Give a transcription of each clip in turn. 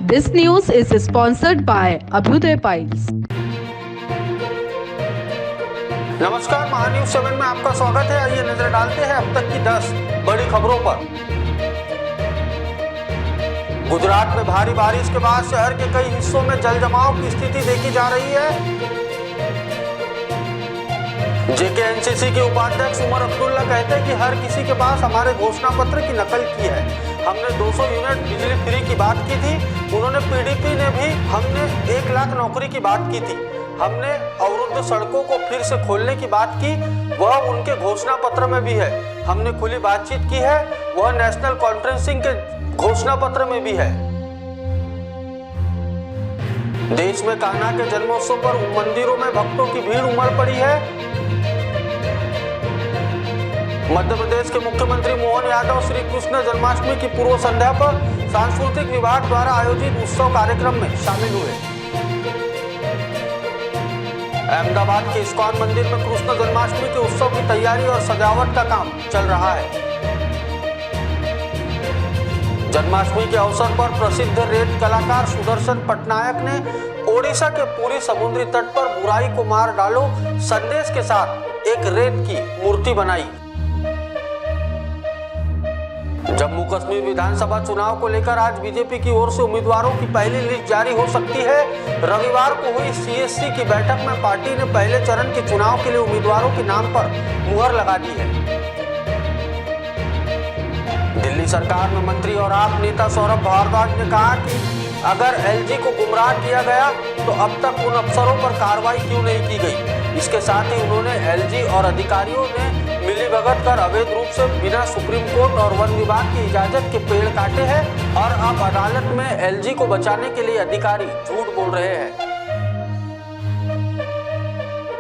This news is sponsored by Abhyuday Piles. नमस्कार, महान्यूज 7 में आपका स्वागत है। आइए नजर डालते हैं अब तक की 10 बड़ी खबरों पर। गुजरात में भारी बारिश के बाद शहर के कई हिस्सों में जल जमाव की स्थिति देखी जा रही है। जेकेएनसीसी के उपाध्यक्ष उमर अब्दुल्ला कहते हैं कि हर किसी के पास हमारे घोषणा पत्र की नकल की है। हमने 200 यूनिट बिजली फ्री की बात की थी। उन्होंने पीडीपी ने भी हमने 1 लाख नौकरी की बात की थी। हमने अवरुद्ध सड़कों को फिर से खोलने की बात की, वह उनके घोषणा पत्र में भी है। हमने खुली बातचीत की है, वह नेशनल कॉन्फ्रेंसिंग के घोषणा पत्र में भी है। देश में कान्हा के जन्मोत्सव पर मंदिरों में भक्तों की भीड़ उमड़ पड़ी है। मध्य प्रदेश के मुख्यमंत्री मोहन यादव श्री कृष्ण जन्माष्टमी की पूर्व संध्या पर सांस्कृतिक विभाग द्वारा आयोजित उत्सव कार्यक्रम में शामिल हुए। अहमदाबाद के इस्कॉन मंदिर में कृष्ण जन्माष्टमी के उत्सव की तैयारी और सजावट का काम चल रहा है। जन्माष्टमी के अवसर पर प्रसिद्ध रेत कलाकार सुदर्शन पटनायक ने ओडिशा के पूरी समुद्री तट पर बुराई को मार डालो संदेश के साथ एक रेत की मूर्ति बनाई। जम्मू कश्मीर विधानसभा चुनाव को लेकर आज बीजेपी की ओर से उम्मीदवारों की पहली लिस्ट जारी हो सकती है। रविवार को हुई सीएससी की बैठक में पार्टी ने पहले चरण के चुनाव के लिए उम्मीदवारों के नाम पर मुहर लगा दी है। दिल्ली सरकार में मंत्री और आप नेता सौरभ भारद्वाज ने कहा कि अगर एलजी को गुमराह किया गया तो अब तक उन अफसरों पर कार्रवाई क्यों नहीं की गई। इसके साथ ही उन्होंने एलजी और अधिकारियों ने मिलीभगत कर अवैध रूप से बिना सुप्रीम कोर्ट और वन विभाग की इजाजत के पेड़ काटे हैं और अब अदालत में एलजी को बचाने के लिए अधिकारी झूठ बोल रहे हैं।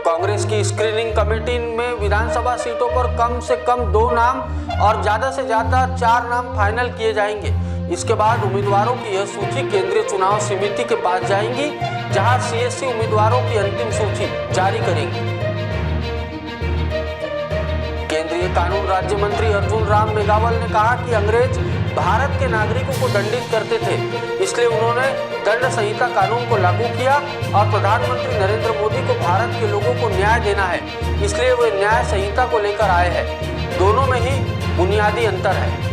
कांग्रेस की स्क्रीनिंग कमेटी में विधानसभा सीटों पर कम से कम 2 नाम और ज्यादा से ज्यादा 4 नाम फाइनल किए जाएंगे। इसके बाद उम्मीदवारों की यह सूची केंद्रीय चुनाव समिति के पास जाएंगी, जहां सीएससी उम्मीदवारों की अंतिम सूची जारी करेंगी। केंद्रीय कानून राज्य मंत्री अर्जुन राम मेघवाल ने कहा कि अंग्रेज भारत के नागरिकों को दंडित करते थे, इसलिए उन्होंने दंड संहिता कानून को लागू किया और प्रधानमंत्री नरेंद्र मोदी को भारत के लोगों को न्याय देना है, इसलिए वे न्याय संहिता को लेकर आए हैं। दोनों में ही बुनियादी अंतर है।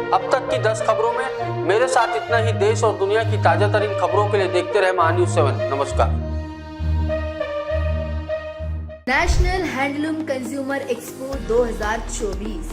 अब तक की 10 खबरों में मेरे साथ इतना ही। देश और दुनिया की ताजा तरीन खबरों के लिए देखते रहे महान्यूज 7। नमस्कार। National handloom consumer expo 2024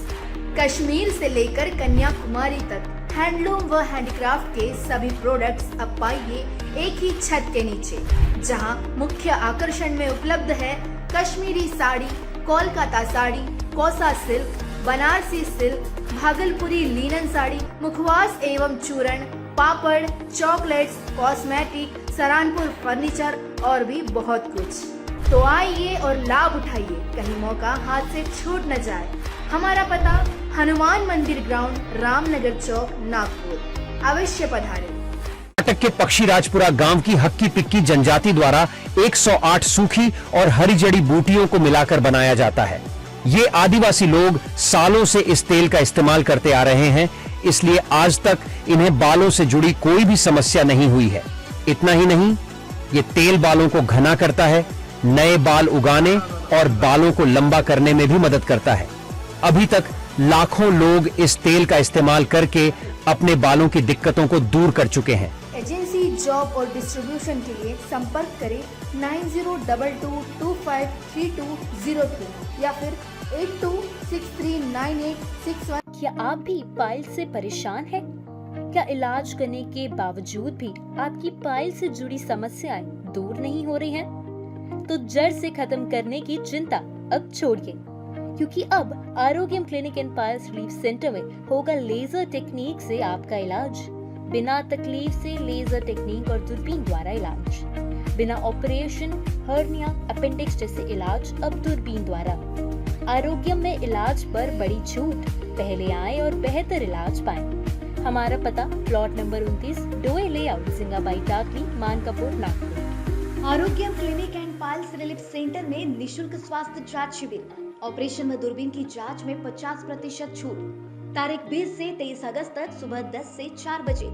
Kashmir से लेकर कन्याकुमारी तक हैंडलूम व हैंडीक्राफ्ट के सभी प्रोडक्ट्स अब पाइए एक ही छत के नीचे, जहां मुख्य आकर्षण में उपलब्ध है कश्मीरी साड़ी, कोलकाता साड़ी, कोसा सिल्क, बनारसी सिल्क, भागलपुरी लिनन साड़ी, मुखवास एवं चूर्ण, पापड़, चॉकलेट्स, कॉस्मेटिक, सहारनपुर फर्नीचर और भी बहुत कुछ। तो आइए और लाभ उठाइए, कहीं मौका हाथ से छूट न जाए। हमारा पता हनुमान मंदिर ग्राउंड, रामनगर चौक, नागपुर। अवश्य पधारें। कर्नाटक के पक्षीराजपुरा गांव की हक्की पिक्की जनजाति द्वारा 108 सूखी और हरी जड़ी बूटियों को मिलाकर बनाया जाता है। ये आदिवासी लोग सालों से इस तेल का इस्तेमाल करते आ रहे हैं, इसलिए आज तक इन्हें बालों से जुड़ी कोई भी समस्या नहीं हुई है। इतना ही नहीं, ये तेल बालों को घना करता है, नए बाल उगाने और बालों को लंबा करने में भी मदद करता है। अभी तक लाखों लोग इस तेल का इस्तेमाल करके अपने बालों की दिक्कतों को दूर कर चुके हैं। एजेंसी, जॉब और डिस्ट्रीब्यूशन के लिए संपर्क करें 9022253202 या फिर 82639861। क्या आप भी पाइल्स से परेशान हैं? क्या इलाज करने के बावजूद भी आपकी पाइल्स से जुड़ी समस्याएं दूर नहीं हो रही हैं? तो जड़ से खत्म करने की चिंता अब छोड़िए, क्योंकि अब Arogyam clinic and piles relief centre में होगा लेजर टेक्निक से आपका इलाज। बिना तकलीफ से लेजर टेक्निक और दूरबीन द्वारा इलाज, बिना ऑपरेशन, हर्निया, अपेंडिक्स जैसे इलाज अब दूरबीन द्वारा। आरोग्यम में इलाज पर बड़ी छूट। पहले आए और बेहतर इलाज पाएं। हमारा पता plot number 29, Doye layout, Singabai Takli, Mankapur, Nagpur. Arogyam clinic and piles relief centre में निशुल्क स्वास्थ्य जांच शिविर, ऑपरेशन व दूरबीन की जांच में 50% छूट, तारीख 20 से 23 अगस्त तक सुबह 10 से 4 बजे।